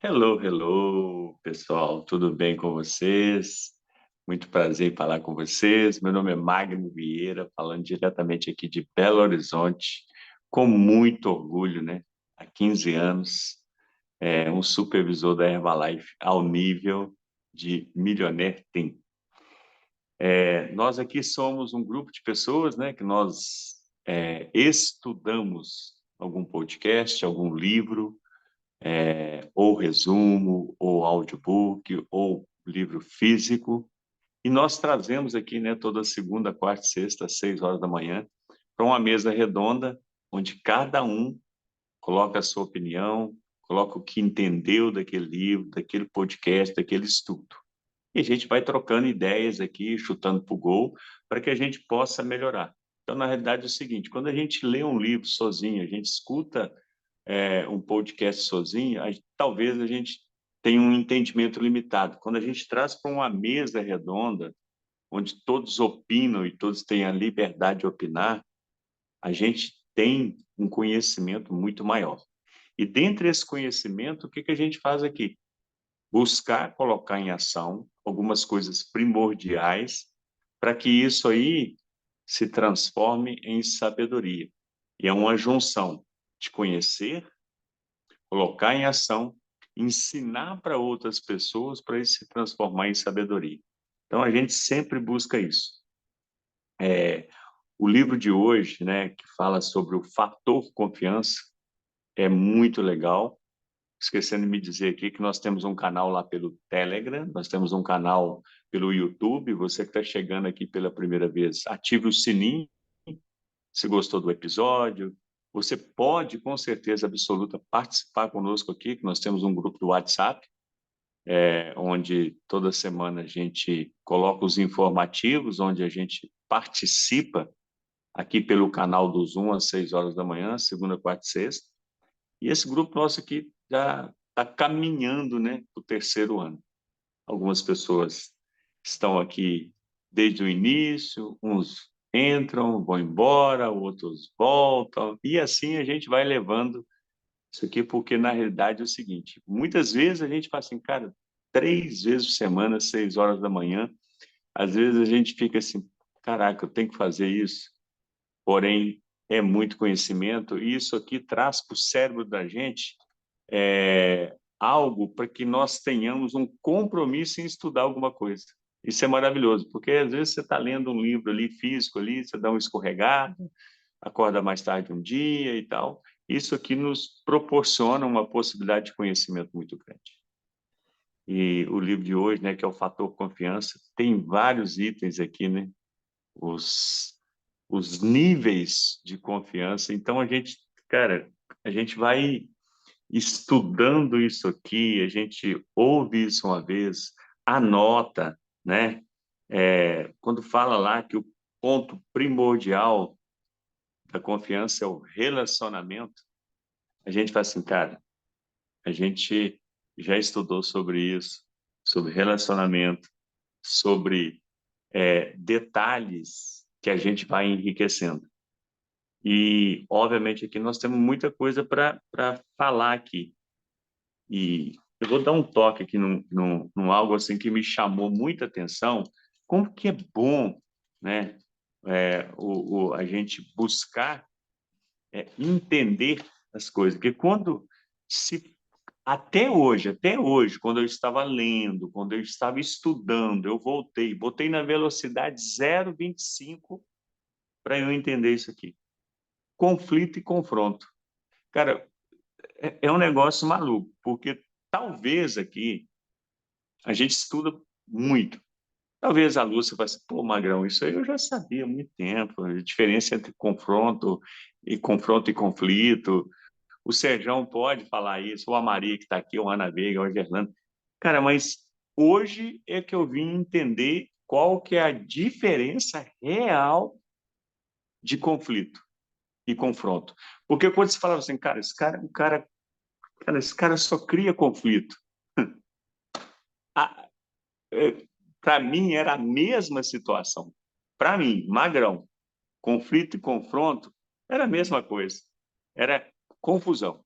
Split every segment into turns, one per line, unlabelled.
Hello, hello, pessoal, tudo bem com vocês? Muito prazer em falar com vocês. Meu nome é Magno Vieira, falando diretamente aqui de Belo Horizonte, com muito orgulho, né? Há 15 anos, um supervisor da Herbalife ao nível de Millionaire Team. Nós aqui somos um grupo de pessoas, né, que nós estudamos algum podcast, algum livro, ou resumo, ou audiobook, ou livro físico. E nós trazemos aqui, né, toda segunda, quarta e sexta, às 6 horas da manhã, para uma mesa redonda, onde cada um coloca a sua opinião, coloca o que entendeu daquele livro, daquele podcast, daquele estudo. E a gente vai trocando ideias aqui, chutando para o gol, para que a gente possa melhorar. Então, na realidade, é o seguinte: quando a gente lê um livro sozinho, a gente escuta um podcast sozinho, talvez a gente tenha um entendimento limitado. Quando a gente traz para uma mesa redonda, onde todos opinam e todos têm a liberdade de opinar, a gente tem um conhecimento muito maior. E dentre esse conhecimento, o que a gente faz aqui? Buscar colocar em ação algumas coisas primordiais para que isso aí se transforme em sabedoria. E é uma junção de conhecer, colocar em ação, ensinar para outras pessoas para isso se transformar em sabedoria. Então a gente sempre busca isso. O livro de hoje, né, que fala sobre o fator confiança, é muito legal. Esquecendo de me dizer aqui que nós temos um canal lá pelo Telegram, nós temos um canal pelo YouTube. Você que está chegando aqui pela primeira vez, ative o sininho se gostou do episódio. Você pode, com certeza absoluta, participar conosco aqui, que nós temos um grupo do WhatsApp, onde toda semana a gente coloca os informativos, onde a gente participa aqui pelo canal do Zoom às 6 horas da manhã, segunda, quarta e sexta. E esse grupo nosso aqui já está caminhando, né, para o terceiro ano. Algumas pessoas estão aqui desde o início, uns entram, vão embora, outros voltam, e assim a gente vai levando isso aqui, porque na realidade é o seguinte: muitas vezes a gente fala assim, cara, 3 vezes por semana, 6 horas da manhã, às vezes a gente fica assim, caraca, eu tenho que fazer isso, porém é muito conhecimento, e isso aqui traz para o cérebro da gente algo para que nós tenhamos um compromisso em estudar alguma coisa. Isso é maravilhoso, porque às vezes você está lendo um livro ali físico ali, você dá uma escorregada, acorda mais tarde um dia e tal. Isso aqui nos proporciona uma possibilidade de conhecimento muito grande. E o livro de hoje, né, que é o Fator Confiança, tem vários itens aqui, né? Os, os níveis de confiança. Então a gente, cara, a gente vai estudando isso aqui, a gente ouve isso uma vez, anota, né? Quando fala lá que o ponto primordial da confiança é o relacionamento, a gente fala assim, cara, a gente já estudou sobre isso, sobre relacionamento, sobre detalhes que a gente vai enriquecendo. E, obviamente, aqui nós temos muita coisa para falar aqui. E eu vou dar um toque aqui num algo assim que me chamou muita atenção, como que é bom, né, a gente buscar entender as coisas, porque quando se até hoje, quando eu estava lendo, quando eu estava estudando, eu botei na velocidade 0,25 para eu entender isso aqui. Conflito e confronto. Cara, é um negócio maluco, porque talvez aqui a gente estuda muito. Talvez a Lúcia fale assim, pô, Magrão, isso aí eu já sabia há muito tempo, a diferença entre confronto e conflito. O Serjão pode falar isso, ou a Maria que está aqui, ou a Ana Veiga, ou a Gerlanda. Cara, mas hoje é que eu vim entender qual que é a diferença real de conflito e confronto. Porque quando você falava assim, cara, esse cara só cria conflito. Para mim era a mesma situação. Para mim, Magrão, conflito e confronto era a mesma coisa. Era confusão.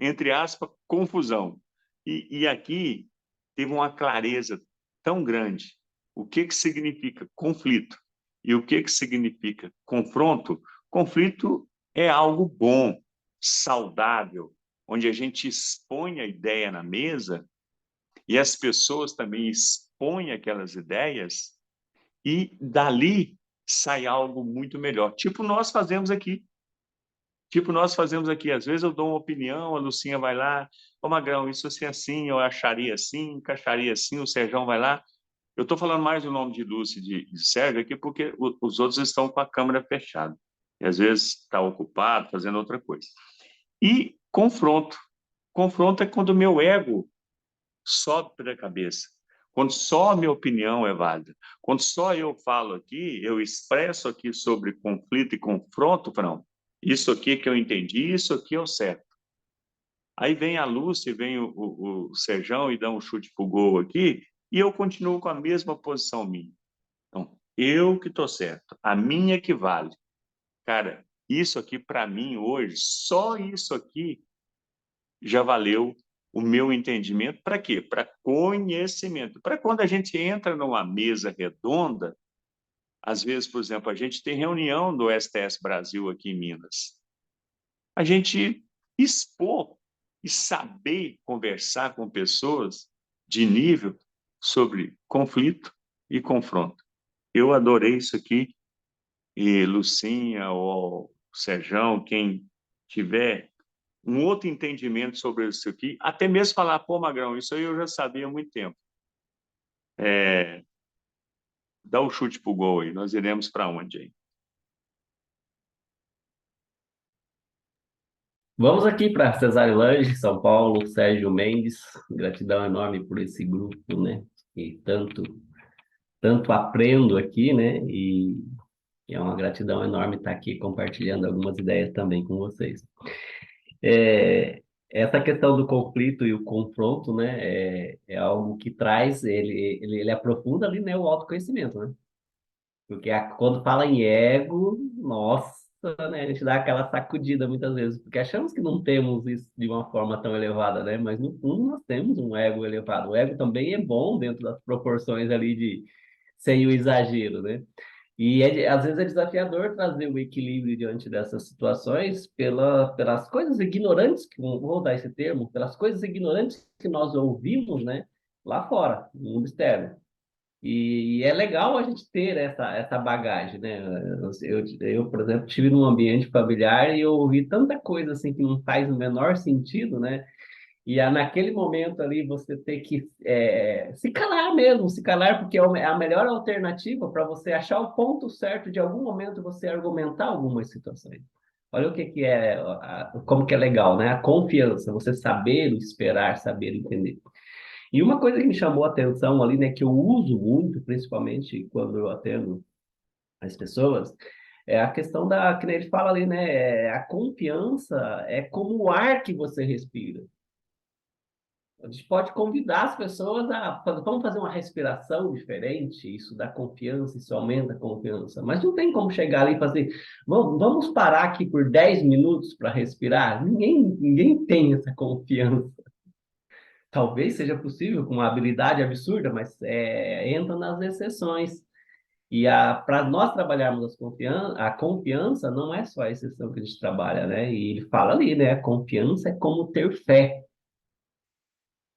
Entre aspas, confusão. E aqui teve uma clareza tão grande. O que significa conflito e o que significa confronto? Conflito é algo bom, saudável, onde a gente expõe a ideia na mesa e as pessoas também expõem aquelas ideias e dali sai algo muito melhor. Tipo nós fazemos aqui. Às vezes eu dou uma opinião, a Lucinha vai lá, ô Magrão, isso assim, eu acharia assim, encaixaria assim, o Serjão vai lá. Eu estou falando mais o nome de Lúcia e de Sérgio aqui porque os outros estão com a câmera fechada. E às vezes está ocupado, fazendo outra coisa. E confronto. Confronto é quando o meu ego sobe para a cabeça. Quando só a minha opinião é válida. Quando só eu falo aqui, eu expresso aqui sobre conflito e confronto, não. Isso aqui que eu entendi, isso aqui é o certo. Aí vem a Lúcia, vem o Serjão e dá um chute pro gol aqui, e eu continuo com a mesma posição minha. Então, eu que estou certo, a minha que vale. Cara, isso aqui para mim hoje, só isso aqui já valeu o meu entendimento. Para quê? Para conhecimento. Para quando a gente entra numa mesa redonda, às vezes, por exemplo, a gente tem reunião do STS Brasil aqui em Minas. A gente expor e saber conversar com pessoas de nível sobre conflito e confronto. Eu adorei isso aqui e Lucinha ou Serjão, quem tiver um outro entendimento sobre isso aqui, até mesmo falar, pô, Magrão, isso aí eu já sabia há muito tempo. Dá o chute pro gol aí, nós iremos para onde aí?
Vamos aqui para Cesário Lange, São Paulo, Sérgio Mendes. Gratidão enorme por esse grupo, né? E tanto aprendo aqui, né? E é uma gratidão enorme estar aqui compartilhando algumas ideias também com vocês. Essa questão do conflito e o confronto, né? É algo que traz, ele aprofunda ali, né? O autoconhecimento, né? Porque quando fala em ego, nossa, né? A gente dá aquela sacudida muitas vezes, porque achamos que não temos isso de uma forma tão elevada, né? Mas no fundo nós temos um ego elevado. O ego também é bom dentro das proporções ali de sem o exagero, né? E às vezes é desafiador trazer o equilíbrio diante dessas situações pelas coisas ignorantes, vou usar esse termo, pelas coisas ignorantes que nós ouvimos, né? Lá fora, no mundo externo. E é legal a gente ter essa bagagem, né? Por exemplo, estive num ambiente familiar e eu ouvi tanta coisa assim que não faz o menor sentido, né? E naquele momento ali você ter que se calar mesmo, se calar, porque é a melhor alternativa para você achar o ponto certo de algum momento você argumentar algumas situações. Olha o que é, como que é legal, né? A confiança, você saber esperar, saber entender. E uma coisa que me chamou a atenção ali, né, que eu uso muito, principalmente quando eu atendo as pessoas, é a questão que nem ele fala ali, né, a confiança é como o ar que você respira. A gente pode convidar as pessoas vamos fazer uma respiração diferente, isso dá confiança, isso aumenta a confiança. Mas não tem como chegar ali e fazer, vamos parar aqui por 10 minutos para respirar? Ninguém tem essa confiança. Talvez seja possível com uma habilidade absurda, mas entra nas exceções. E para nós trabalharmos a confiança, não é só a exceção que a gente trabalha, né? E ele fala ali, né? A confiança é como ter fé.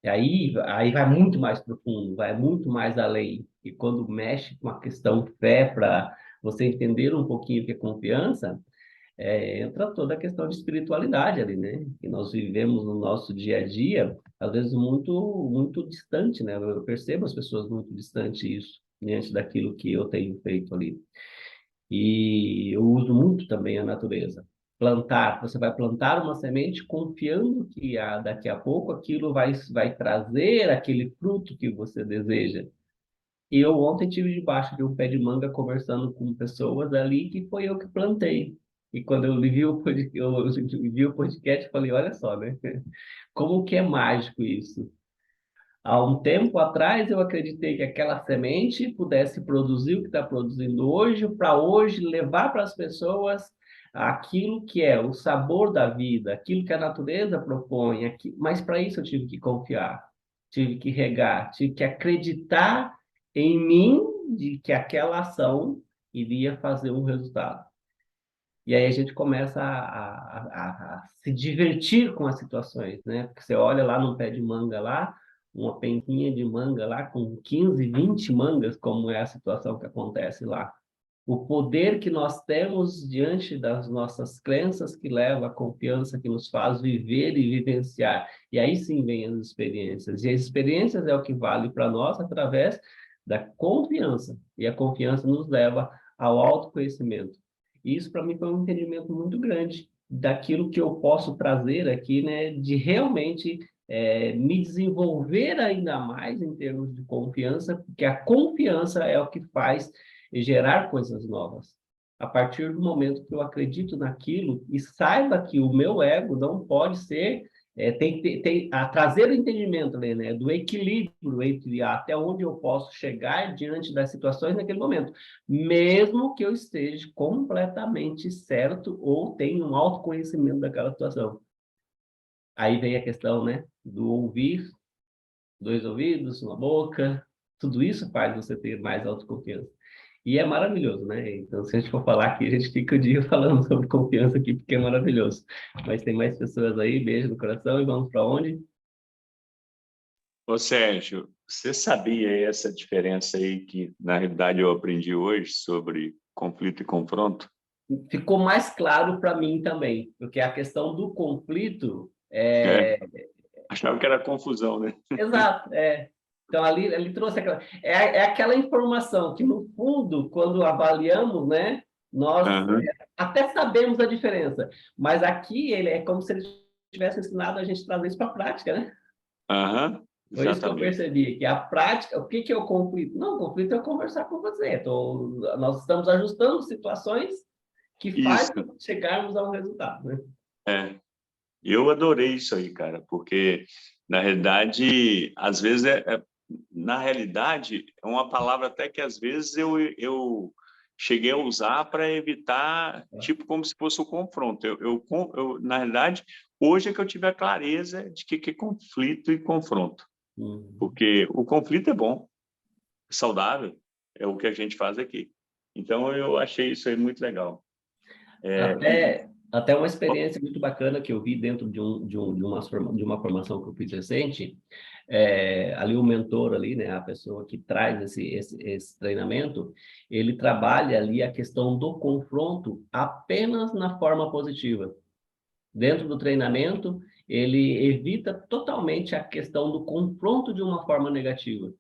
E aí vai muito mais profundo, vai muito mais além. E quando mexe com a questão fé, para você entender um pouquinho o que é confiança, entra toda a questão de espiritualidade ali, né? Que nós vivemos no nosso dia a dia, às vezes muito distante, né? Eu percebo as pessoas muito distantes isso, diante daquilo que eu tenho feito ali. E eu uso muito também a natureza. Plantar, você vai plantar uma semente confiando que daqui a pouco aquilo vai trazer aquele fruto que você deseja. E eu ontem tive debaixo de um pé de manga conversando com pessoas ali que foi eu que plantei. E quando eu vi o podcast, eu falei, olha só, né? Como que é mágico isso? Há um tempo atrás eu acreditei que aquela semente pudesse produzir o que está produzindo hoje, para hoje levar para as pessoas aquilo que é o sabor da vida, aquilo que a natureza propõe, mas para isso eu tive que confiar, tive que regar, tive que acreditar em mim de que aquela ação iria fazer um resultado. E aí a gente começa a se divertir com as situações, né? Porque você olha lá num pé de manga lá, uma penquinha de manga lá com 15, 20 mangas, como é a situação que acontece lá. O poder que nós temos diante das nossas crenças que leva à confiança, que nos faz viver e vivenciar. E aí sim vem as experiências. E as experiências é o que vale para nós através da confiança. E a confiança nos leva ao autoconhecimento. E isso para mim foi um entendimento muito grande daquilo que eu posso trazer aqui, né, de realmente me desenvolver ainda mais em termos de confiança, porque a confiança é o que faz gerar coisas novas. A partir do momento que eu acredito naquilo e saiba que o meu ego não pode ser, tem a trazer o entendimento ali, né, do equilíbrio entre até onde eu posso chegar diante das situações naquele momento, mesmo que eu esteja completamente certo ou tenha um autoconhecimento daquela situação. Aí vem a questão, né, do ouvir, dois ouvidos, uma boca, tudo isso faz você ter mais autoconfiança. E é maravilhoso, né? Então, se a gente for falar aqui, a gente fica o dia falando sobre confiança aqui, porque é maravilhoso. Mas tem mais pessoas aí, beijo no coração e vamos para onde?
Ô, Sérgio, você sabia essa diferença aí que, na realidade, eu aprendi hoje sobre conflito e confronto?
Ficou mais claro para mim também, porque a questão do conflito
É,
é.
achava que era confusão, né?
Exato, é. Então, ali trouxe aquela. É aquela informação que, no fundo, quando avaliamos, né, nós
Aham,
até sabemos a diferença, mas aqui ele é como se ele tivesse ensinado a gente a trazer isso para a prática, né?
aham,
Foi isso que eu
exatamente.
percebi, que a prática, o que que é o conflito? Não, o conflito é eu conversar com você. Nós estamos ajustando situações que fazem
Isso,
chegarmos a um resultado, né?
é. Eu adorei isso aí, cara, porque, na realidade, às vezes, na realidade, é uma palavra até que, às vezes, eu cheguei a usar para evitar, tipo, como se fosse o confronto. Na realidade, hoje é que eu tive a clareza de que é conflito e confronto.
Uhum.
Porque o conflito é bom, é saudável, é o que a gente faz aqui. Então, eu achei isso aí muito legal.
Até uma experiência muito bacana que eu vi dentro de uma formação que eu fiz recente, ali o mentor ali, né, a pessoa que traz esse treinamento, ele trabalha ali a questão do confronto apenas na forma positiva. Dentro do treinamento, ele evita totalmente a questão do confronto de uma forma negativa.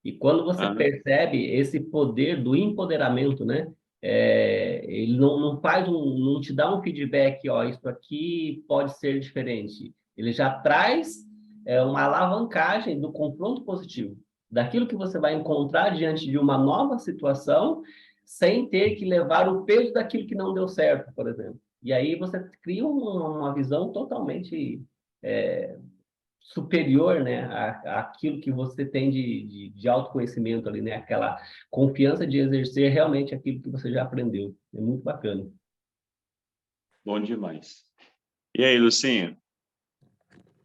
E quando você
Aham,
percebe esse poder do empoderamento, né? Ele não faz não te dá um feedback, ó, isso aqui pode ser diferente. Ele já traz uma alavancagem do confronto positivo, daquilo que você vai encontrar diante de uma nova situação, sem ter que levar o peso daquilo que não deu certo, por exemplo. E aí você cria uma visão totalmente é, superior, né, àquilo que você tem de autoconhecimento ali, né, aquela confiança de exercer realmente aquilo que você já aprendeu. É muito bacana.
bom demais. E aí, Lucinha?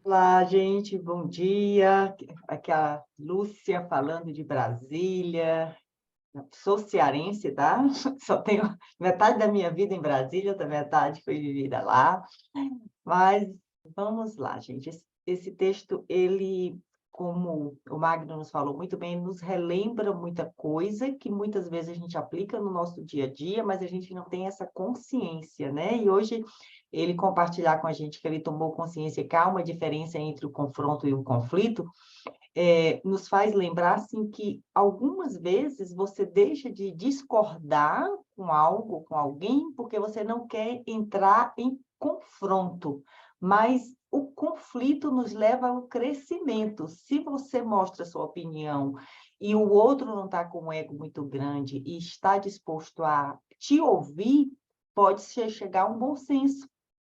Olá, gente, bom dia. Aqui é a Lúcia falando de Brasília. Sou cearense, tá? Só tenho metade da minha vida em Brasília, outra metade foi vivida lá. Mas vamos lá, gente. Esse texto, ele, como o Magno nos falou muito bem, nos relembra muita coisa que muitas vezes a gente aplica no nosso dia a dia, mas a gente não tem essa consciência, né? E hoje ele compartilhar com a gente que ele tomou consciência que há uma diferença entre o confronto e o conflito, nos faz lembrar assim, que algumas vezes você deixa de discordar com algo, com alguém, porque você não quer entrar em confronto, mas o conflito nos leva ao crescimento. Se você mostra sua opinião e o outro não está com um ego muito grande e está disposto a te ouvir, pode chegar a um bom senso,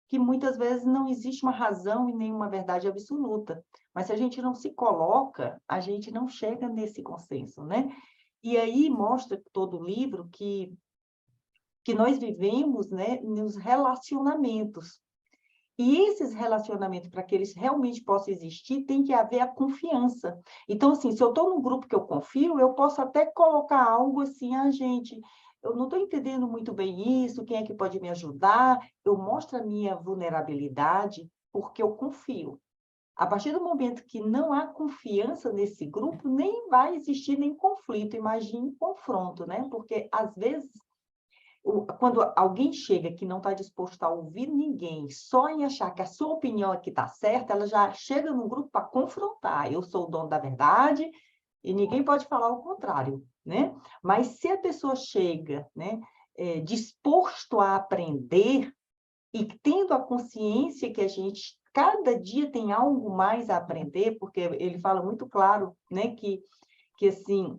que muitas vezes não existe uma razão e nenhuma verdade absoluta. Mas se a gente não se coloca, a gente não chega nesse consenso, né? E aí mostra todo o livro que que nós vivemos, né, nos relacionamentos. E esses relacionamentos, para que eles realmente possam existir, tem que haver a confiança. Então, assim, se eu estou num grupo que eu confio, eu posso até colocar algo assim, gente, eu não estou entendendo muito bem isso, quem é que pode me ajudar? Eu mostro a minha vulnerabilidade porque eu confio. A partir do momento que não há confiança nesse grupo, nem vai existir nem conflito, imagine confronto, né? Porque, às vezes, quando alguém chega que não está disposto a ouvir ninguém, só em achar que a sua opinião aqui está certa, ela já chega num grupo para confrontar. Eu sou o dono da verdade e ninguém pode falar o contrário, né? Mas se a pessoa chega, né, disposto a aprender e tendo a consciência que a gente cada dia tem algo mais a aprender, porque ele fala muito claro, né, que assim,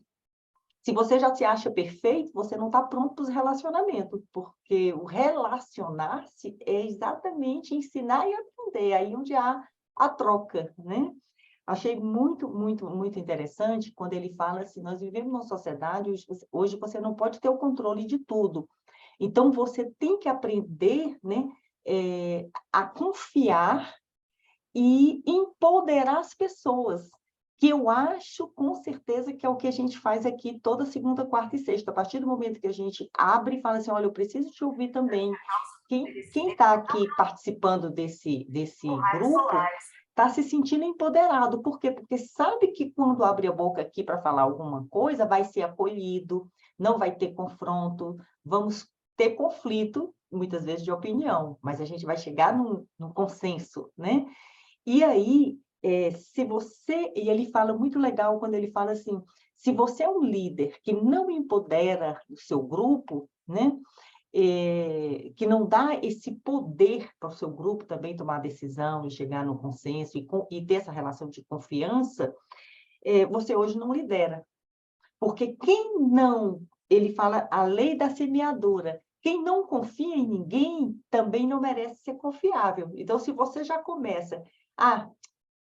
se você já se acha perfeito, você não está pronto para os relacionamentos, porque o relacionar-se é exatamente ensinar e aprender, aí onde há a troca, né? Achei muito, muito, muito interessante quando ele fala assim, nós vivemos numa sociedade, hoje você não pode ter o controle de tudo. Então, você tem que aprender, né, a confiar e empoderar as pessoas, que eu acho, com certeza, que é o que a gente faz aqui toda segunda, quarta e sexta. A partir do momento que a gente abre e fala assim, olha, eu preciso te ouvir também. Quem está aqui participando desse grupo está se sentindo empoderado. Por quê? Porque sabe que quando abre a boca aqui para falar alguma coisa, vai ser acolhido, não vai ter confronto, vamos ter conflito, muitas vezes de opinião, mas a gente vai chegar num consenso, né? E aí, se você... E ele fala muito legal quando ele fala assim, se você é um líder que não empodera o seu grupo, né? Que não dá esse poder para o seu grupo também tomar decisão e chegar no consenso e ter essa relação de confiança, você hoje não lidera. Porque quem não... Ele fala a lei da semeadura. Quem não confia em ninguém também não merece ser confiável. Então, se você já começa...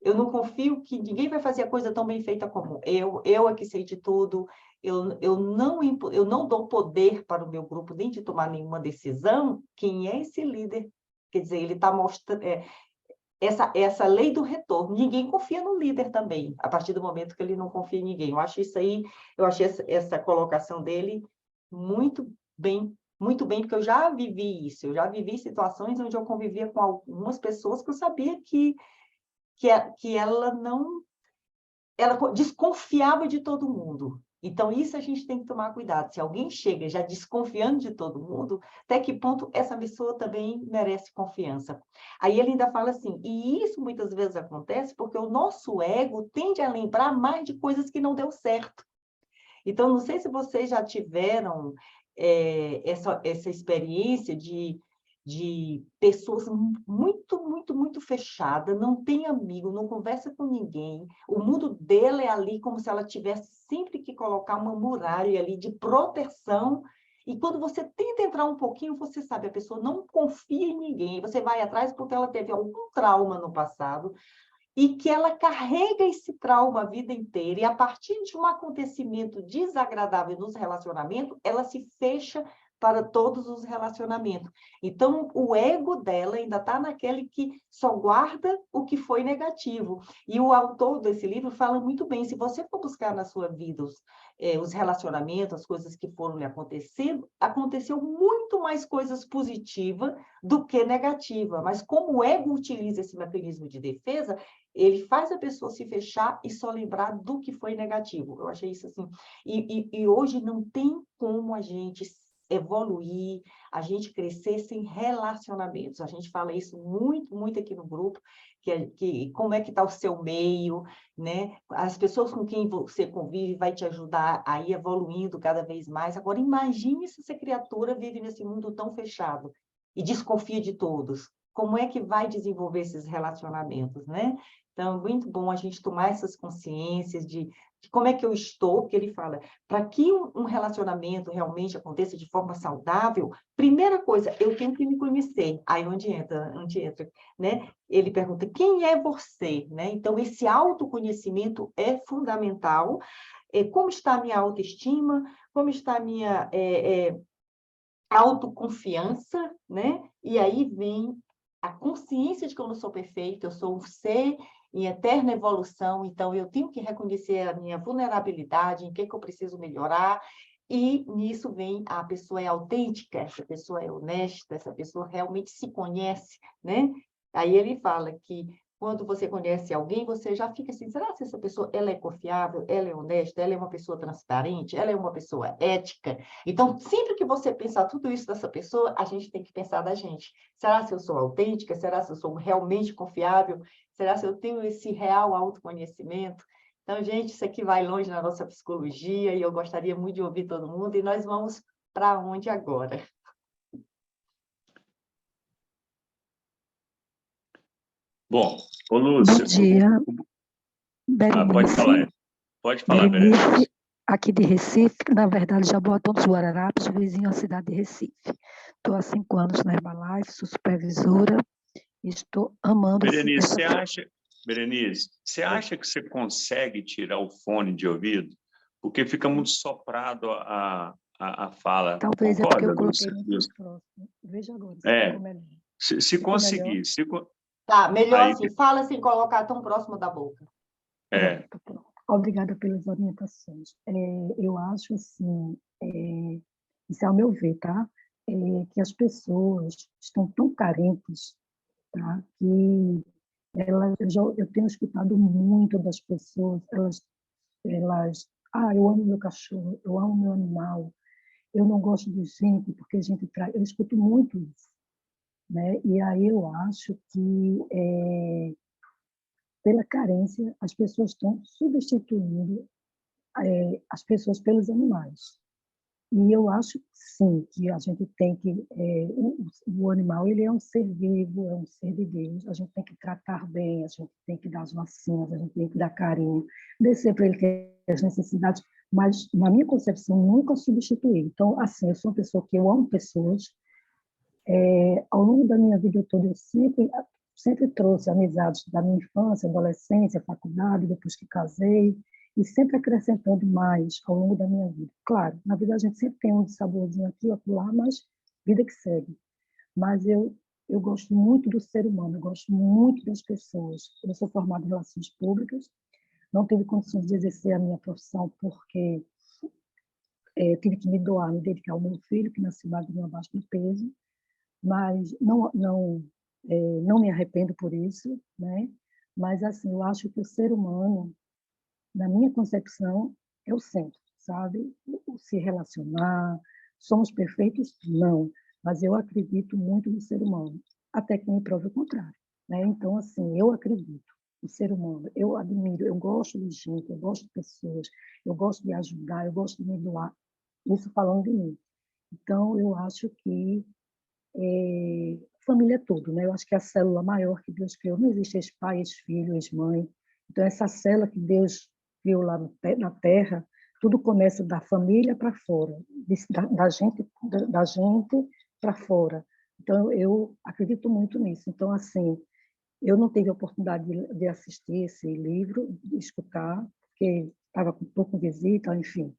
eu não confio que ninguém vai fazer a coisa tão bem feita como eu é que sei de tudo, eu não dou poder para o meu grupo nem de tomar nenhuma decisão. Quem é esse líder? Quer dizer, ele está mostrando essa lei do retorno. Ninguém confia no líder também, a partir do momento que ele não confia em ninguém. Eu acho isso aí, eu achei essa colocação dele muito bem, porque eu já vivi isso, eu já vivi situações onde eu convivia com algumas pessoas que eu sabia que ela desconfiava de todo mundo. Então, isso a gente tem que tomar cuidado. Se alguém chega já desconfiando de todo mundo, até que ponto essa pessoa também merece confiança? Aí ele ainda fala assim, e isso muitas vezes acontece porque o nosso ego tende a lembrar mais de coisas que não deu certo. Então, não sei se vocês já tiveram essa experiência de pessoas muito, muito, muito fechadas, não tem amigo, não conversa com ninguém. O mundo dela é ali como se ela tivesse sempre que colocar uma muralha ali de proteção. E quando você tenta entrar um pouquinho, você sabe, a pessoa não confia em ninguém. Você vai atrás porque ela teve algum trauma no passado, e que ela carrega esse trauma a vida inteira, e a partir de um acontecimento desagradável nos relacionamentos, ela se fecha para todos os relacionamentos. Então, o ego dela ainda está naquele que só guarda o que foi negativo. E o autor desse livro fala muito bem, se você for buscar na sua vida os relacionamentos, as coisas que foram lhe acontecendo, aconteceu muito mais coisas positivas do que negativas. Mas como o ego utiliza esse mecanismo de defesa, ele faz a pessoa se fechar e só lembrar do que foi negativo. Eu achei isso assim. E hoje não tem como a gente evoluir, a gente crescer sem relacionamentos. A gente fala isso muito, muito aqui no grupo, que como é que está o seu meio, né? As pessoas com quem você convive vai te ajudar a ir evoluindo cada vez mais. Agora, imagine se essa criatura vive nesse mundo tão fechado e desconfia de todos. Como é que vai desenvolver esses relacionamentos, né? Então, é muito bom a gente tomar essas consciências de como é que eu estou, porque ele fala, para que um relacionamento realmente aconteça de forma saudável, primeira coisa, eu tenho que me conhecer. Aí onde entra, né? Ele pergunta, quem é você? Né? Então, esse autoconhecimento é fundamental. Como está a minha autoestima? Como está a autoconfiança, né? E aí vem a consciência de que eu não sou perfeita, eu sou um ser em eterna evolução, então eu tenho que reconhecer a minha vulnerabilidade, em que eu preciso melhorar, e nisso vem a pessoa é autêntica, essa pessoa é honesta, essa pessoa realmente se conhece, né? Aí ele fala que quando você conhece alguém, você já fica assim, será que essa pessoa ela é confiável, ela é honesta, ela é uma pessoa transparente, ela é uma pessoa ética? Então, sempre que você pensar tudo isso dessa pessoa, a gente tem que pensar da gente. Será se eu sou autêntica? Será se eu sou realmente confiável? Será se eu tenho esse real autoconhecimento? Então, gente, isso aqui vai longe na nossa psicologia e eu gostaria muito de ouvir todo mundo. E nós vamos para onde agora?
Bom, ô
Bom
Lúcia,
dia, Berenice.
pode falar,
Berenice,
Berenice.
aqui de Recife, na verdade, Jaboatão dos Guararapes, vizinho à cidade de Recife. Estou há 5 anos na Herbalife, sou supervisora e estou amando
Berenice,
essa...
Você acha que você consegue tirar o fone de ouvido? Porque fica muito soprado a fala.
Talvez é porque
Concorda,
eu coloquei
Lúcia?
muito próximo. Veja agora se ficou
É,
melhor.
se
Ficou melhor?
conseguir,
Tá, melhor
aí,
assim, fala sem colocar tão próximo da boca.
é,
Pronto, pronto. Obrigada pelas orientações. Eu acho, assim, isso é ao meu ver, tá? Que as pessoas estão tão carentes, tá? Que eu tenho escutado muito das pessoas, eu amo meu cachorro, eu amo meu animal, eu não gosto de gente porque gente traz. Eu escuto muito isso, né? E aí eu acho que pela carência as pessoas estão substituindo as pessoas pelos animais. E eu acho, sim, que a gente tem que... o animal, ele é um ser vivo, é um ser de Deus. A gente tem que tratar bem, a gente tem que dar as vacinas, a gente tem que dar carinho, descer para ele ter as necessidades, mas, na minha concepção, nunca substituir. Então, assim, eu sou uma pessoa que eu amo pessoas. Ao longo da minha vida toda, eu sempre trouxe amizades da minha infância, adolescência, faculdade, depois que casei, e sempre acrescentando mais ao longo da minha vida. Claro, na vida a gente sempre tem um saborzinho aqui, outro lá, mas vida que segue. Mas eu gosto muito do ser humano, eu gosto muito das pessoas. Eu sou formada em relações públicas, não tive condições de exercer a minha profissão porque tive que me doar, me dedicar ao meu filho, que nasceu magrinho abaixo do peso, mas não me arrependo por isso, né? Mas assim, eu acho que o ser humano, na minha concepção, é o centro, sabe? O se relacionar, somos perfeitos? Não, mas eu acredito muito no ser humano, até que me prove o contrário, né? Então, assim, eu acredito no ser humano, eu admiro, eu gosto de gente, eu gosto de pessoas, eu gosto de ajudar, eu gosto de me doar, isso falando de mim. Então, eu acho que família é tudo, né? Eu acho que é a célula maior que Deus criou. Não existe ex-pai, ex-filho, ex-mãe. Então, essa célula que Deus criou lá na Terra, tudo começa da família para fora, da gente para fora. Então, eu acredito muito nisso. Então, assim, eu não tive a oportunidade de assistir esse livro, de escutar, porque estava com pouco visita, enfim.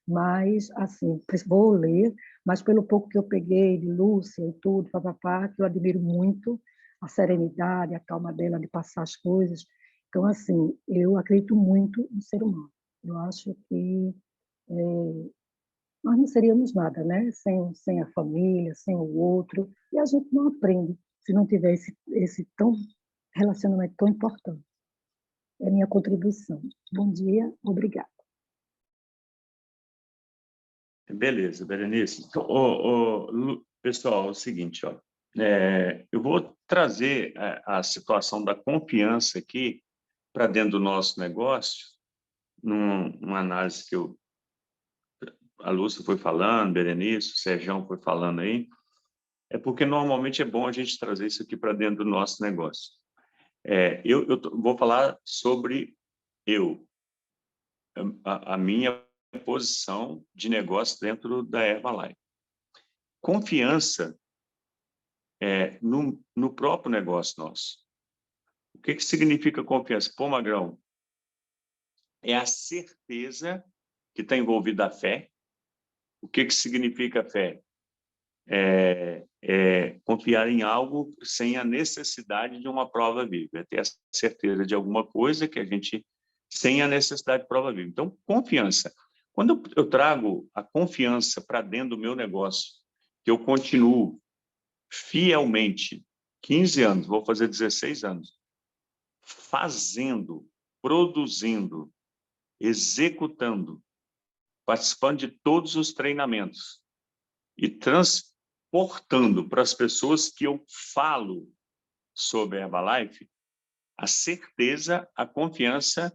Mas, assim, vou ler, mas pelo pouco que eu peguei de Lúcia e tudo, papapá, que eu admiro muito a serenidade, a calma dela de passar as coisas. Então, assim, eu acredito muito no ser humano. Eu acho que nós não seríamos nada, né? Sem a família, sem o outro. E a gente não aprende se não tiver esse relacionamento tão importante. É a minha contribuição. Bom dia, obrigada.
beleza, Berenice. Então, pessoal, é o seguinte, ó, eu vou trazer a situação da confiança aqui para dentro do nosso negócio, numa análise que a Lúcia foi falando, Berenice, o Serjão foi falando aí, é porque normalmente é bom a gente trazer isso aqui para dentro do nosso negócio. Vou falar sobre eu, a minha posição de negócio dentro da Herbalife. Confiança no próprio negócio nosso. O que significa confiança? Pô, Magrão, é a certeza que está envolvida a fé. O que significa fé? confiar em algo sem a necessidade de uma prova viva, é ter a certeza de alguma coisa que a gente, sem a necessidade de prova viva. Então, confiança. Quando eu trago a confiança para dentro do meu negócio, que eu continuo fielmente, 15 anos, vou fazer 16 anos, fazendo, produzindo, executando, participando de todos os treinamentos e transportando para as pessoas que eu falo sobre a Herbalife a certeza, a confiança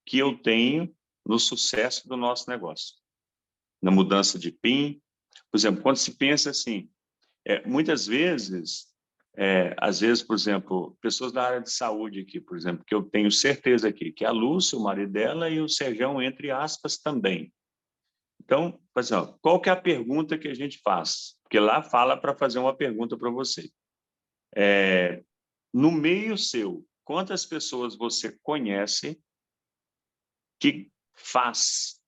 que eu tenho no sucesso do nosso negócio, na mudança de PIN. Por exemplo, quando se pensa assim, muitas vezes, às vezes, por exemplo, pessoas da área de saúde aqui, por exemplo, que eu tenho certeza aqui, que a Lúcia, o marido dela, e o Serjão, entre aspas, também. Então, assim, qual que é a pergunta que a gente faz? Porque lá fala para fazer uma pergunta para você. No meio seu, quantas pessoas você conhece que faz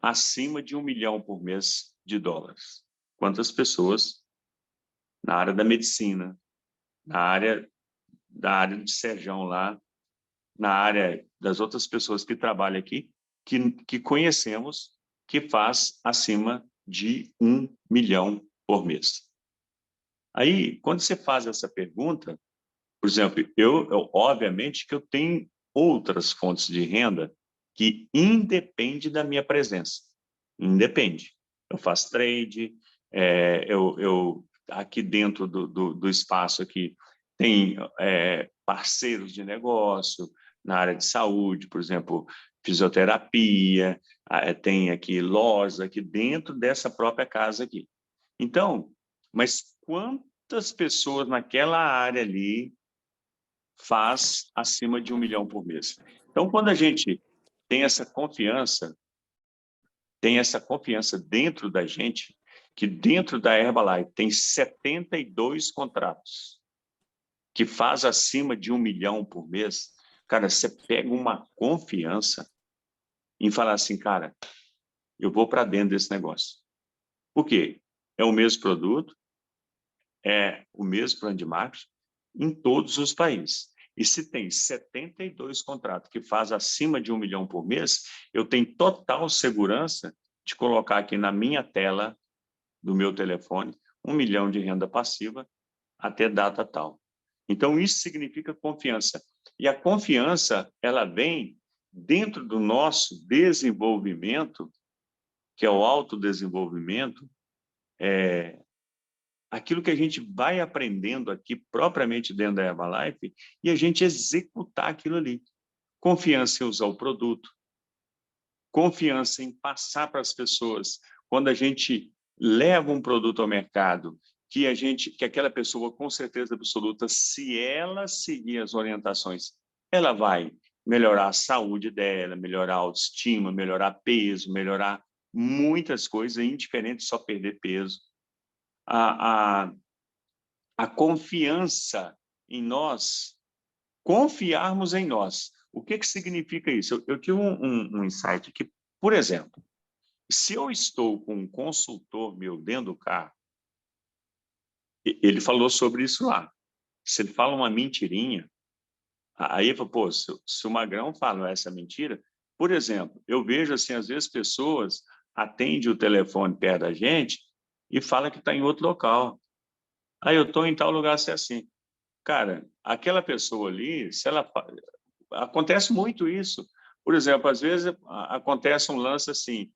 acima de 1 milhão por mês de dólares? Quantas pessoas na área da medicina, na área de Serjão lá, na área das outras pessoas que trabalham aqui, que conhecemos, que faz acima de 1 milhão por mês? Aí, quando você faz essa pergunta, por exemplo, obviamente que eu tenho outras fontes de renda que independe da minha presença. Independe. Eu faço trade, eu aqui dentro do espaço aqui tem parceiros de negócio na área de saúde, por exemplo, fisioterapia, tem aqui lojas aqui dentro dessa própria casa aqui. Então, mas quantas pessoas naquela área ali faz acima de 1 milhão por mês? Então, quando a gente tem essa confiança dentro da gente, que dentro da Herbalife tem 72 contratos que faz acima de 1 milhão por mês, cara, você pega uma confiança em falar assim, cara, eu vou para dentro desse negócio. Por quê? É o mesmo produto, é o mesmo plano de marketing em todos os países. E se tem 72 contratos que faz acima de 1 milhão por mês, eu tenho total segurança de colocar aqui na minha tela do meu telefone 1 milhão de renda passiva até data tal. Então, isso significa confiança. E a confiança, ela vem dentro do nosso desenvolvimento, que é o autodesenvolvimento, aquilo que a gente vai aprendendo aqui propriamente dentro da Herbalife e a gente executar aquilo ali. Confiança em usar o produto, confiança em passar para as pessoas. Quando a gente leva um produto ao mercado, que aquela pessoa, com certeza absoluta, se ela seguir as orientações, ela vai melhorar a saúde dela, melhorar a autoestima, melhorar peso, melhorar muitas coisas, indiferente de só perder peso. A confiança em nós, confiarmos em nós. O que significa isso? Eu tive um insight aqui. Por exemplo, se eu estou com um consultor meu dentro do carro, ele falou sobre isso lá. Se ele fala uma mentirinha, aí eu falo, pô, se o Magrão fala essa mentira, por exemplo, eu vejo assim, às vezes pessoas atendem o telefone perto da gente e falam que está em outro local. Aí eu estou em tal lugar, se é assim. Cara, aquela pessoa ali, se ela... Acontece muito isso. Por exemplo, às vezes acontece um lance assim,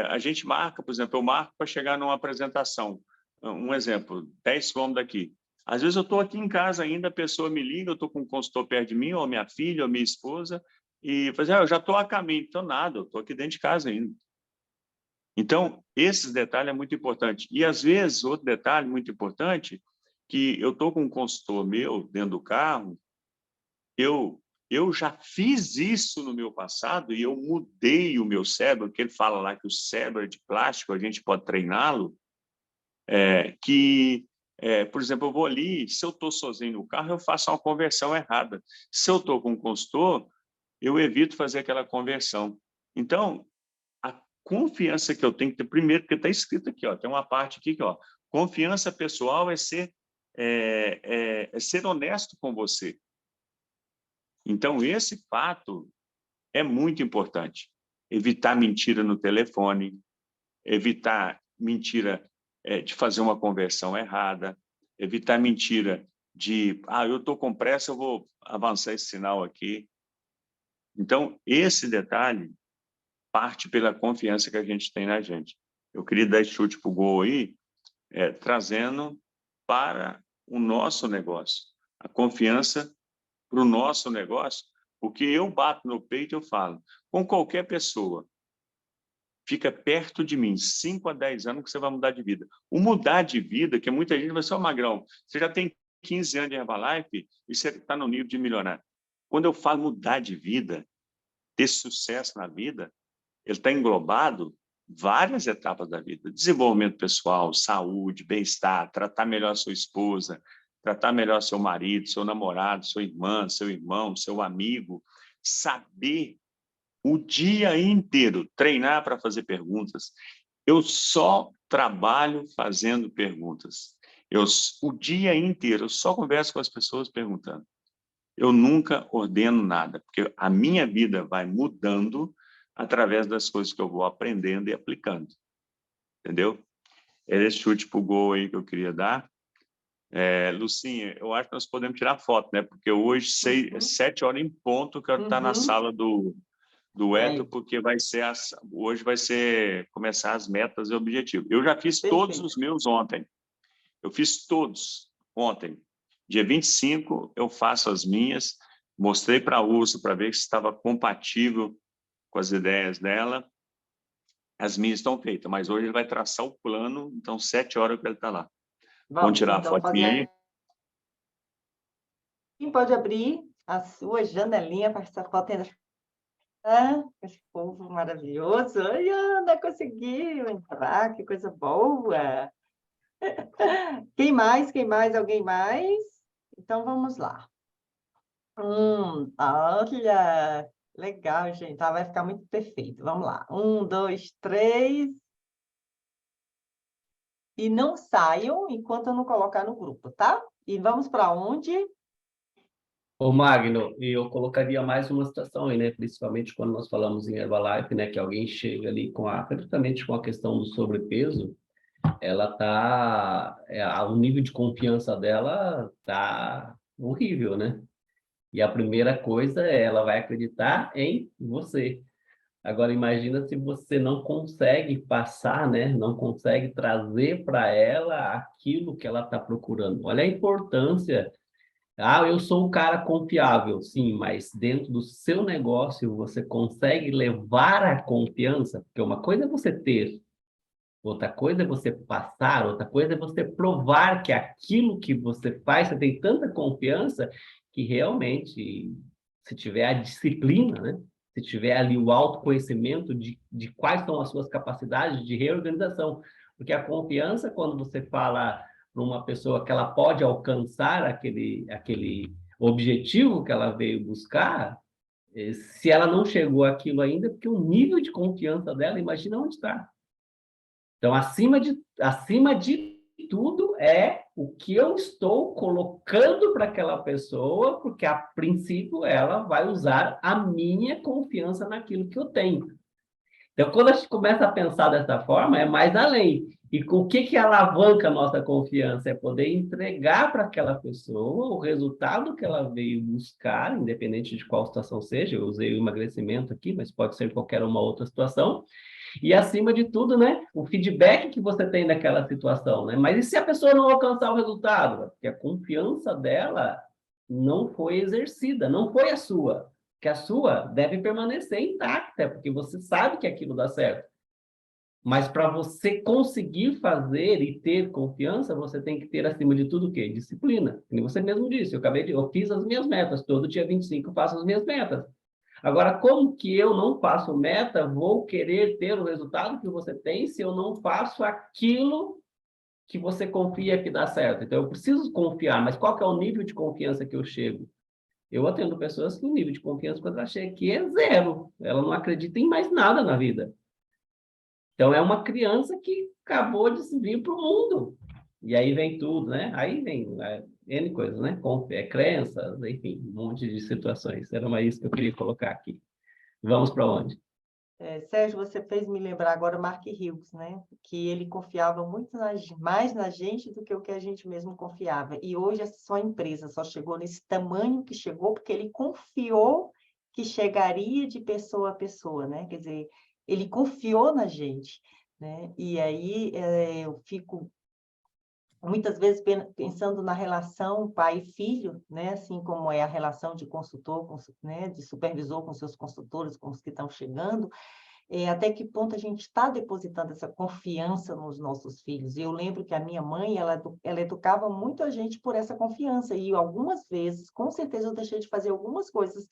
a gente marca, por exemplo, eu marco para chegar numa apresentação. Um exemplo, 10 quilômetros daqui. Às vezes eu estou aqui em casa ainda, a pessoa me liga, eu estou com um consultor perto de mim, ou minha filha, ou minha esposa, e fala assim, eu já estou a caminho. Então, nada, eu estou aqui dentro de casa ainda. Então, esses detalhes é muito importante. E, às vezes, outro detalhe muito importante, que eu estou com um consultor meu dentro do carro, eu já fiz isso no meu passado e eu mudei o meu cérebro, que ele fala lá que o cérebro é de plástico, a gente pode treiná-lo, por exemplo, eu vou ali, se eu estou sozinho no carro, eu faço uma conversão errada. Se eu estou com um consultor, eu evito fazer aquela conversão. Então, a confiança que eu tenho que ter, primeiro, porque está escrito aqui, ó, tem uma parte aqui que, ó, confiança pessoal é ser honesto com você. Então, esse fato é muito importante. Evitar mentira no telefone, evitar mentira de fazer uma conversão errada, evitar mentira de, eu estou com pressa, eu vou avançar esse sinal aqui. Então, esse detalhe parte pela confiança que a gente tem na gente. Eu queria dar esse chute para o gol aí, trazendo para o nosso negócio, a confiança para o nosso negócio, porque eu bato no peito e eu falo, com qualquer pessoa, fica perto de mim, 5 a 10 anos que você vai mudar de vida. O mudar de vida, que muita gente vai ser, Magrão, você já tem 15 anos de Herbalife e você está no nível de milionário. Quando eu falo mudar de vida, ter sucesso na vida, ele está englobado várias etapas da vida. Desenvolvimento pessoal, saúde, bem-estar, tratar melhor a sua esposa, tratar melhor seu marido, seu namorado, sua irmã, seu irmão, seu amigo, saber o dia inteiro, treinar para fazer perguntas. Eu só trabalho fazendo perguntas. O dia inteiro, eu só converso com as pessoas perguntando. Eu nunca ordeno nada, porque a minha vida vai mudando através das coisas que eu vou aprendendo e aplicando. Entendeu? Era esse chute para o gol aí que eu queria dar. Lucinha, eu acho que nós podemos tirar foto, né? Porque hoje, 7 horas em ponto, que eu estou na sala do Eto, porque hoje vai ser começar as metas e objetivos. Eu já fiz todos os meus ontem. Eu fiz todos ontem. Dia 25, eu faço as minhas. Mostrei para a Úrsula para ver se estava compatível com as ideias dela. As minhas estão feitas, mas hoje ele vai traçar o plano, então 7 horas que ele está lá. Vamos tirar
então,
a fotinha aí?
Quem pode abrir a sua janelinha para essa foto ainda? Esse povo maravilhoso. Ai, Ana, conseguiu entrar, que coisa boa. Quem mais? Quem mais? Alguém mais? Então, vamos lá. Olha, legal, gente. Vai ficar muito perfeito. Vamos lá. 1, 2, 3. E não saiam enquanto eu não colocar no grupo, tá? E vamos para onde?
Ô, Magno, eu colocaria mais uma situação aí, né? Principalmente quando nós falamos em Herbalife, né? Que alguém chega ali principalmente com a questão do sobrepeso, ela tá, o nível de confiança dela tá horrível, né? E a primeira coisa é, ela vai acreditar em você. Agora, imagina se você não consegue passar, né? Não consegue trazer para ela aquilo que ela está procurando. Olha a importância. Eu sou um cara confiável, sim, mas dentro do seu negócio você consegue levar a confiança? Porque uma coisa é você ter, outra coisa é você passar, outra coisa é você provar que aquilo que você faz, você tem tanta confiança que realmente, se tiver a disciplina, né? Se tiver ali o autoconhecimento de quais são as suas capacidades de reorganização. Porque a confiança, quando você fala para uma pessoa que ela pode alcançar aquele objetivo que ela veio buscar, se ela não chegou àquilo ainda, porque o nível de confiança dela, imagina onde está. Então, acima de tudo, é o que eu estou colocando para aquela pessoa, porque, a princípio, ela vai usar a minha confiança naquilo que eu tenho. Então, quando a gente começa a pensar dessa forma, é mais além. E com o que alavanca a nossa confiança? É poder entregar para aquela pessoa o resultado que ela veio buscar, independente de qual situação seja. Eu usei o emagrecimento aqui, mas pode ser qualquer uma outra situação. E, acima de tudo, né, o feedback que você tem daquela situação, né? Mas e se a pessoa não alcançar o resultado? Porque a confiança dela não foi exercida, não foi a sua. Que a sua deve permanecer intacta, porque você sabe que aquilo dá certo. Mas para você conseguir fazer e ter confiança, você tem que ter, acima de tudo, o quê? Disciplina. Como você mesmo disse, eu fiz as minhas metas, todo dia 25 eu faço as minhas metas. Agora, como que eu não faço meta, vou querer ter o resultado que você tem se eu não faço aquilo que você confia que dá certo? Então, eu preciso confiar, mas qual que é o nível de confiança que eu chego? Eu atendo pessoas que o nível de confiança quando ela chega aqui é zero. Ela não acredita em mais nada na vida. Então, é uma criança que acabou de vir para o mundo. E aí vem tudo, né? Aí vem N coisas, né? Crenças, enfim, um monte de situações. Era mais isso que eu queria colocar aqui. Vamos para onde?
Sérgio, você fez me lembrar agora o Mark Hughes, né? Que ele confiava muito mais na gente do que o que a gente mesmo confiava. E hoje é só a empresa, só chegou nesse tamanho que chegou, porque ele confiou que chegaria de pessoa a pessoa, né? Quer dizer, ele confiou na gente, né? E aí eu fico muitas vezes pensando na relação pai e filho, né? Assim como é a relação de consultor, né? De supervisor com seus consultores, com os que estão chegando, até que ponto a gente está depositando essa confiança nos nossos filhos. E eu lembro que a minha mãe, ela educava muito a gente por essa confiança, e algumas vezes, com certeza, eu deixei de fazer algumas coisas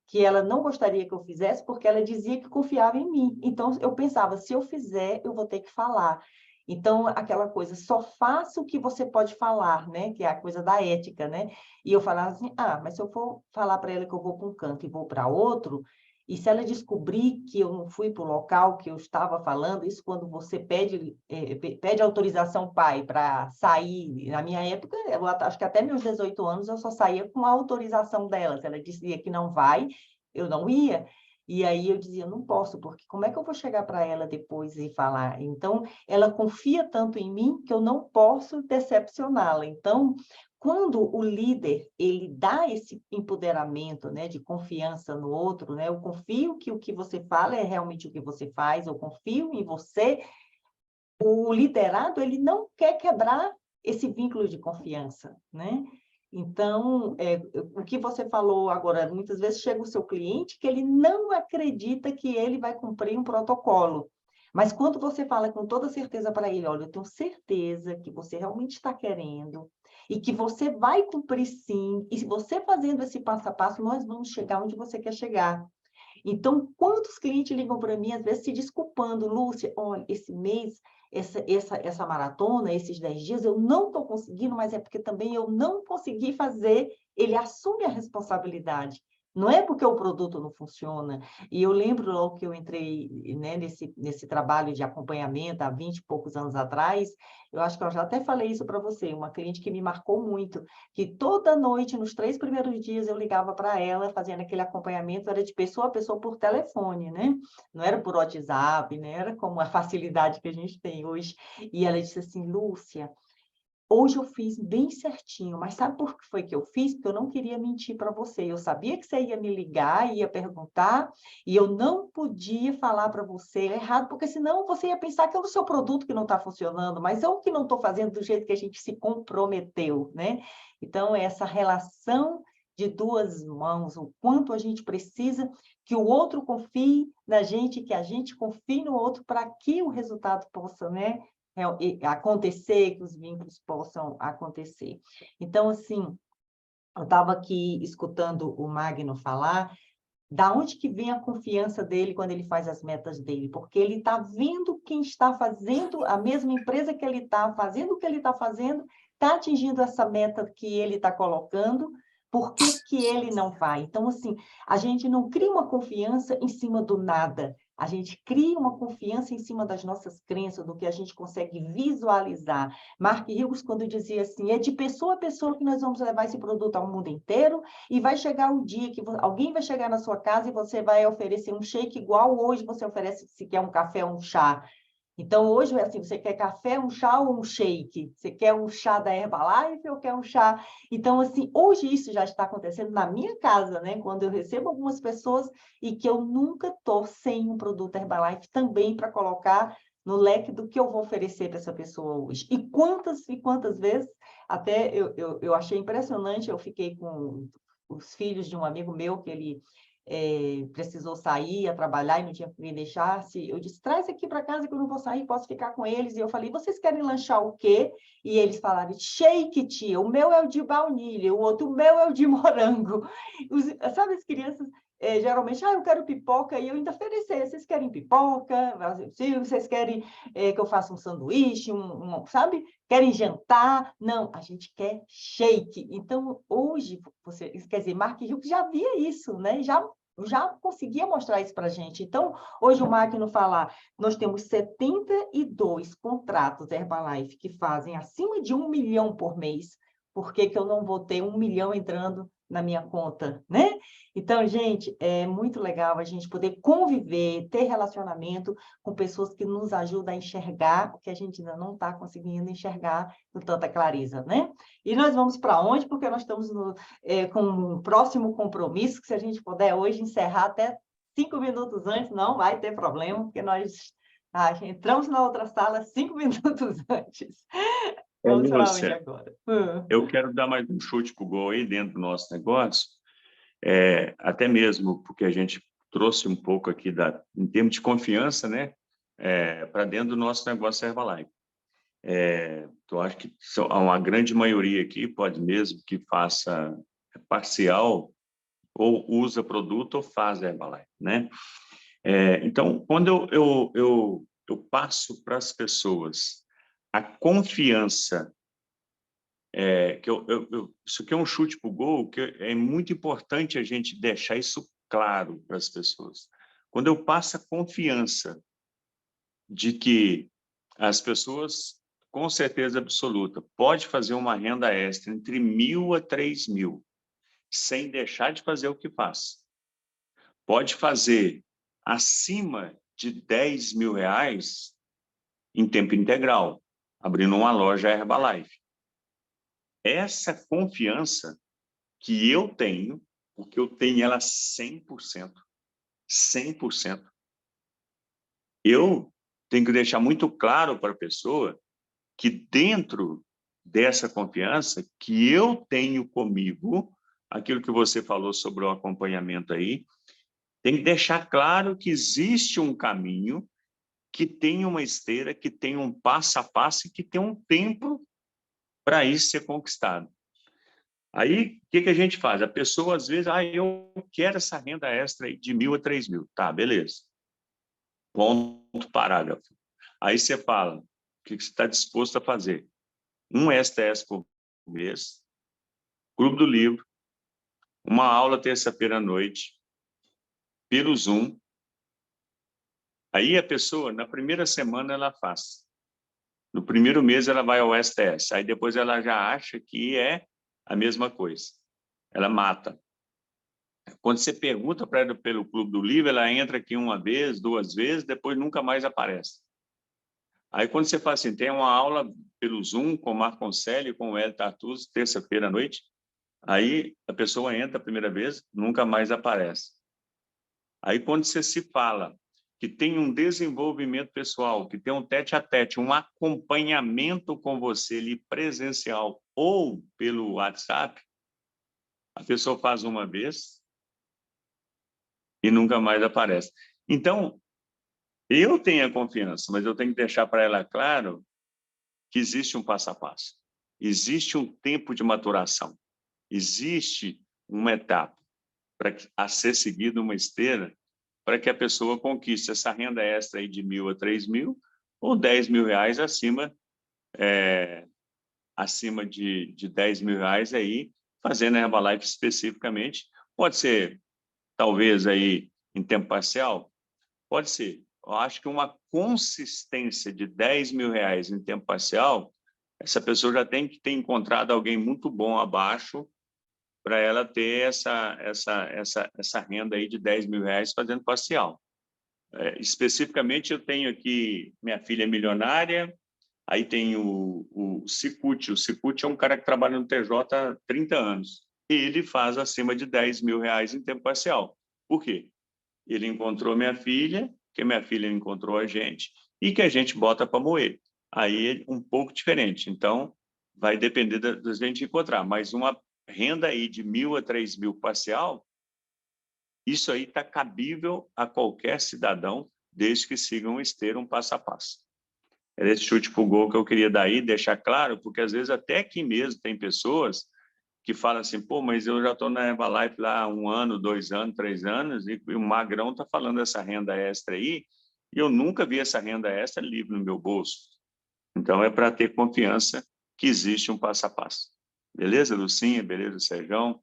que ela não gostaria que eu fizesse, porque ela dizia que confiava em mim. Então, eu pensava, se eu fizer, eu vou ter que falar. Então, aquela coisa, só faça o que você pode falar, né? Que é a coisa da ética, né? E eu falava assim, mas se eu for falar para ela que eu vou para um canto e vou para outro, e se ela descobrir que eu não fui para o local que eu estava falando, isso quando você pede autorização pai para sair, na minha época, eu acho que até meus 18 anos eu só saía com a autorização dela. Se ela dizia que não vai, eu não ia. E aí eu dizia, não posso, porque como é que eu vou chegar para ela depois e falar? Então, ela confia tanto em mim que eu não posso decepcioná-la. Então, quando o líder ele dá esse empoderamento, né, de confiança no outro, né, eu confio que o que você fala é realmente o que você faz, eu confio em você, o liderado ele não quer quebrar esse vínculo de confiança, né? Então, o que você falou agora, muitas vezes chega o seu cliente que ele não acredita que ele vai cumprir um protocolo. Mas quando você fala com toda certeza para ele, olha, eu tenho certeza que você realmente está querendo e que você vai cumprir sim, e se você fazendo esse passo a passo, nós vamos chegar onde você quer chegar. Então, quantos clientes ligam para mim, às vezes se desculpando, Lúcia, olha, esse mês, essa maratona, esses 10 dias, eu não estou conseguindo, mas é porque também eu não consegui fazer, ele assume a responsabilidade. Não é porque o produto não funciona. E eu lembro logo que eu entrei, né, nesse trabalho de acompanhamento há 20 e poucos anos atrás, eu acho que eu já até falei isso para você, uma cliente que me marcou muito, que toda noite, nos 3 primeiros dias, eu ligava para ela, fazendo aquele acompanhamento, era de pessoa a pessoa por telefone, né? Não era por WhatsApp, né? Era como a facilidade que a gente tem hoje. E ela disse assim, Lúcia, hoje eu fiz bem certinho, mas sabe por que foi que eu fiz? Porque eu não queria mentir para você. Eu sabia que você ia me ligar, ia perguntar, e eu não podia falar para você errado, porque senão você ia pensar que é o seu produto que não está funcionando, mas eu que não estou fazendo do jeito que a gente se comprometeu, né? Então, essa relação de duas mãos, o quanto a gente precisa que o outro confie na gente, que a gente confie no outro para que o resultado possa, né, acontecer, que os vínculos possam acontecer. Então, assim, eu estava aqui escutando o Magno falar, da onde que vem a confiança dele quando ele faz as metas dele? Porque ele está vendo quem está fazendo, a mesma empresa que ele está fazendo o que ele está fazendo, está atingindo essa meta que ele está colocando, por que que ele não vai? Então, assim, a gente não cria uma confiança em cima do nada, a gente cria uma confiança em cima das nossas crenças, do que a gente consegue visualizar. Mark Hughes, quando dizia assim, é de pessoa a pessoa que nós vamos levar esse produto ao mundo inteiro, e vai chegar um dia que alguém vai chegar na sua casa e você vai oferecer um shake igual hoje você oferece, se quer um café ou um chá. Então, hoje é assim, você quer café, um chá ou um shake? Você quer um chá da Herbalife ou quer um chá? Então, assim, hoje isso já está acontecendo na minha casa, né? Quando eu recebo algumas pessoas e que eu nunca estou sem um produto Herbalife também para colocar no leque do que eu vou oferecer para essa pessoa hoje. E quantas vezes, até eu achei impressionante, eu fiquei com os filhos de um amigo meu, que ele precisou sair, ia trabalhar e não tinha quem deixasse. Eu disse, traz aqui para casa que eu não vou sair, posso ficar com eles. E eu falei, vocês querem lanchar o quê? E eles falaram, shake, tia, o meu é o de baunilha, o outro, o meu é o de morango. Sabe, as crianças... geralmente, eu quero pipoca, e eu ainda oferecer, vocês querem pipoca? Se vocês querem que eu faça um sanduíche, sabe? Querem jantar? Não, a gente quer shake. Então, hoje, quer dizer, Mark Hughes já via isso, né? Já eu já conseguia mostrar isso para a gente. Então, hoje o Magno fala, nós temos 72 contratos Herbalife que fazem acima de 1 milhão por mês. Por que que eu não vou ter 1 milhão entrando na minha conta, né? Então, gente, é muito legal a gente poder conviver, ter relacionamento com pessoas que nos ajudam a enxergar o que a gente ainda não está conseguindo enxergar com tanta clareza, né? E nós vamos para onde? Porque nós estamos com um próximo compromisso, que se a gente puder hoje encerrar até 5 minutos antes, não vai ter problema, porque nós entramos na outra sala 5 minutos antes. Vamos para onde
Lúcia,
agora?
eu quero dar mais um chute para o gol aí dentro do nosso negócio, até mesmo porque a gente trouxe um pouco aqui em termos de confiança, né, para dentro do nosso negócio Herbalife. Eu acho que uma grande maioria aqui pode mesmo que faça parcial ou usa produto ou faz Herbalife, né? Então, quando eu passo para as pessoas a confiança, isso aqui é um chute para o gol, que é muito importante a gente deixar isso claro para as pessoas. Quando eu passo a confiança de que as pessoas, com certeza absoluta, pode fazer uma renda extra entre 1.000 a 3.000, sem deixar de fazer o que faz. Pode fazer acima de 10 mil reais em tempo integral, abrindo uma loja Herbalife. Essa confiança que eu tenho, porque eu tenho ela 100%, 100%, eu tenho que deixar muito claro para a pessoa que dentro dessa confiança que eu tenho comigo, aquilo que você falou sobre o acompanhamento aí, tem que deixar claro que existe um caminho, que tem uma esteira, que tem um passo a passo e que tem um tempo para isso ser conquistado. Aí, o que a gente faz? A pessoa, às vezes, eu quero essa renda extra aí de 1.000 a 3.000. Tá, beleza. Ponto, parágrafo. Aí você fala, o que você está disposto a fazer? Um STS por mês, Clube do Livro, uma aula terça-feira à noite, pelo Zoom. Aí a pessoa, na primeira semana, ela faz. No primeiro mês, ela vai ao STS. Aí depois ela já acha que é a mesma coisa. Ela mata. Quando você pergunta para ela pelo Clube do Livro, ela entra aqui uma vez, 2 vezes, depois nunca mais aparece. Aí quando você fala assim, tem uma aula pelo Zoom com o Marco Conselho e com o Hélio Tartuzzo, terça-feira à noite, aí a pessoa entra a primeira vez, nunca mais aparece. Aí quando você se fala que tem um desenvolvimento pessoal, que tem um tete-a-tete, um acompanhamento com você ali presencial ou pelo WhatsApp, a pessoa faz uma vez e nunca mais aparece. Então, eu tenho a confiança, mas eu tenho que deixar para ela claro que existe um passo a passo. Existe um tempo de maturação. Existe uma etapa a ser seguida, uma esteira, para que a pessoa conquiste essa renda extra aí de 1.000 a 3.000 ou 10 mil reais acima de 10 mil reais aí, fazendo a Herbalife especificamente. Pode ser, talvez, aí em tempo parcial? Pode ser. Eu acho que uma consistência de 10 mil reais em tempo parcial, essa pessoa já tem que ter encontrado alguém muito bom abaixo para ela ter essa renda aí de 10 mil reais fazendo parcial. Especificamente, eu tenho aqui, minha filha é milionária, aí tem o Cicuti. O Cicuti é um cara que trabalha no TJ há 30 anos. E ele faz acima de 10 mil reais em tempo parcial. Por quê? Ele encontrou minha filha, que minha filha encontrou a gente, e que a gente bota para moer. Aí é um pouco diferente. Então, vai depender da gente encontrar. Mas uma renda aí de 1.000 a 3.000 parcial, isso aí está cabível a qualquer cidadão, desde que sigam esteira um passo a passo. Era esse chute para o gol que eu queria dar aí, deixar claro, porque às vezes até aqui mesmo tem pessoas que falam assim, pô, mas eu já estou na Herbalife lá há 1 ano, 2 anos, 3 anos, e o Magrão está falando dessa renda extra aí, e eu nunca vi essa renda extra livre no meu bolso. Então, é para ter confiança que existe um passo a passo. Beleza, Lucinha? Beleza, Sérgio?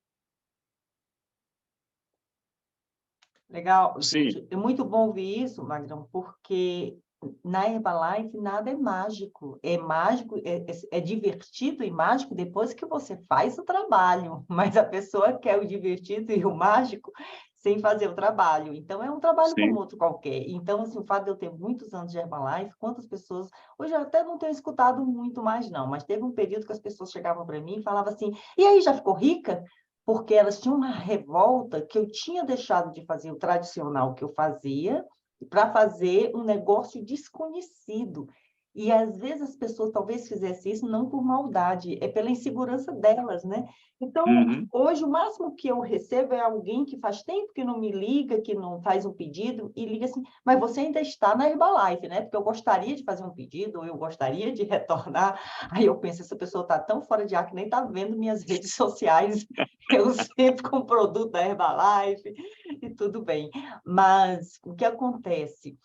Legal,
Sim,
gente, é muito bom ouvir isso, Magrão, porque na Herbalife nada é mágico. É mágico, é divertido e mágico depois que você faz o trabalho, mas a pessoa quer o divertido e o mágico sem fazer o trabalho. Então, é um trabalho como
sim.
outro qualquer. Então, assim, o fato de eu ter muitos anos de Herbalife, quantas pessoas... Hoje eu até não tenho escutado muito mais, não, mas teve um período que as pessoas chegavam para mim e falavam assim, e aí, já ficou rica? Porque elas tinham uma revolta que eu tinha deixado de fazer o tradicional que eu fazia para fazer um negócio desconhecido. E, às vezes, as pessoas talvez fizessem isso não por maldade, é pela insegurança delas, né? Então,
Uhum.
hoje, o máximo que eu recebo é alguém que faz tempo que não me liga, que não faz um pedido, e liga assim, mas você ainda está na Herbalife, né? Porque eu gostaria de fazer um pedido, ou eu gostaria de retornar. Aí eu penso, essa pessoa está tão fora de ar que nem está vendo minhas redes sociais, eu sempre com o produto da Herbalife, e tudo bem. Mas o que acontece?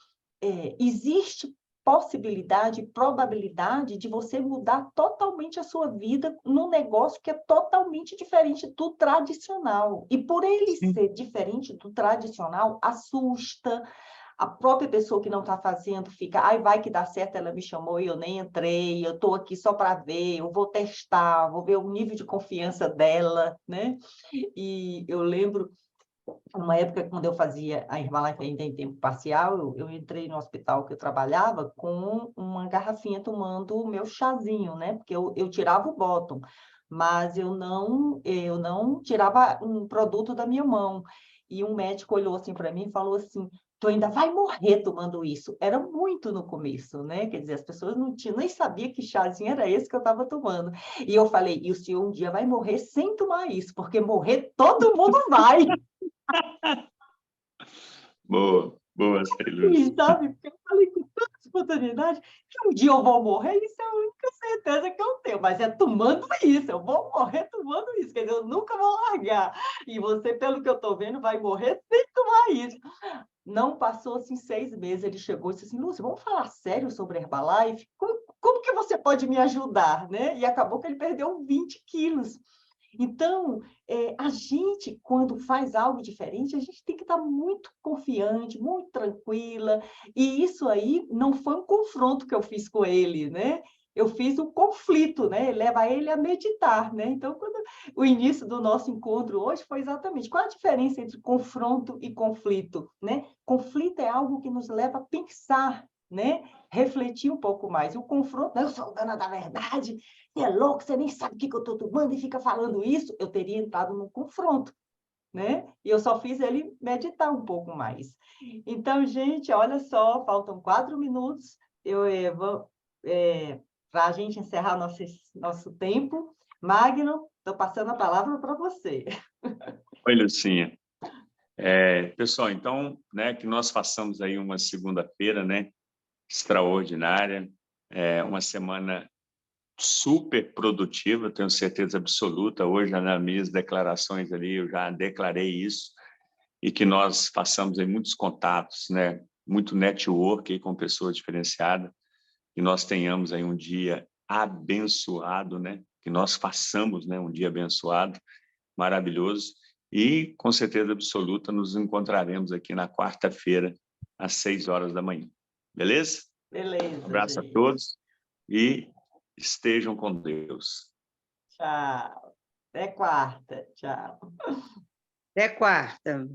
Existe possibilidade, probabilidade de você mudar totalmente a sua vida num negócio que é totalmente diferente do tradicional. E por ele
Sim.
ser diferente do tradicional, assusta. A própria pessoa que não está fazendo fica, ai, vai que dá certo, ela me chamou e eu nem entrei, eu estou aqui só para ver, eu vou testar, vou ver o nível de confiança dela, né? E eu lembro uma época, quando eu fazia a Herbalife ainda em tempo parcial, eu entrei no hospital que eu trabalhava com uma garrafinha tomando o meu chazinho, né? Porque eu tirava o bottom, mas eu não tirava um produto da minha mão. E um médico olhou assim para mim e falou assim, tu ainda vai morrer tomando isso. Era muito no começo, né? Quer dizer, as pessoas não tinham, nem sabiam que chazinho era esse que eu estava tomando. E eu falei, e o senhor um dia vai morrer sem tomar isso, porque morrer todo mundo vai.
Boa, boa, Lúcia.
Sim, sabe? Porque eu falei com tanta espontaneidade que um dia eu vou morrer, isso é a única certeza que eu tenho, mas é tomando isso, eu vou morrer tomando isso, quer dizer, eu nunca vou largar. E você, pelo que eu estou vendo, vai morrer sem tomar isso. Não passou, assim, 6 meses, ele chegou e disse assim, Lúcia, vamos falar sério sobre Herbalife? Como que você pode me ajudar, né? E acabou que ele perdeu 20 quilos. Então, a gente, quando faz algo diferente, a gente tem que estar muito confiante, muito tranquila, e isso aí não foi um confronto que eu fiz com ele, né? Eu fiz um conflito, né? Leva ele a meditar, né? Então, o início do nosso encontro hoje foi exatamente qual a diferença entre confronto e conflito, né? Conflito é algo que nos leva a pensar, né? Refletir um pouco mais. E o confronto, eu sou dona da verdade, você é louco, você nem sabe o que eu estou tomando e fica falando isso. Eu teria entrado num confronto, né? E eu só fiz ele meditar um pouco mais. Então, gente, olha só, faltam 4 minutos. Eu vou para a gente encerrar nosso tempo. Magno, estou passando a palavra para você.
Oi, Lucinha. Pessoal, então, né, que nós façamos aí uma segunda-feira, né, extraordinária, uma semana super produtiva, tenho certeza absoluta. Hoje, nas minhas declarações ali, eu já declarei isso, e que nós façamos aí muitos contatos, né, muito network aí com pessoas diferenciadas, que nós tenhamos aí um dia abençoado, né, que nós façamos, né, um dia abençoado, maravilhoso, e com certeza absoluta nos encontraremos aqui na quarta-feira, às 6 horas da manhã. Beleza? Um
Beleza,
abraço a
gente.
todos e estejam com Deus.
Tchau. Até quarta. Tchau.
Até quarta.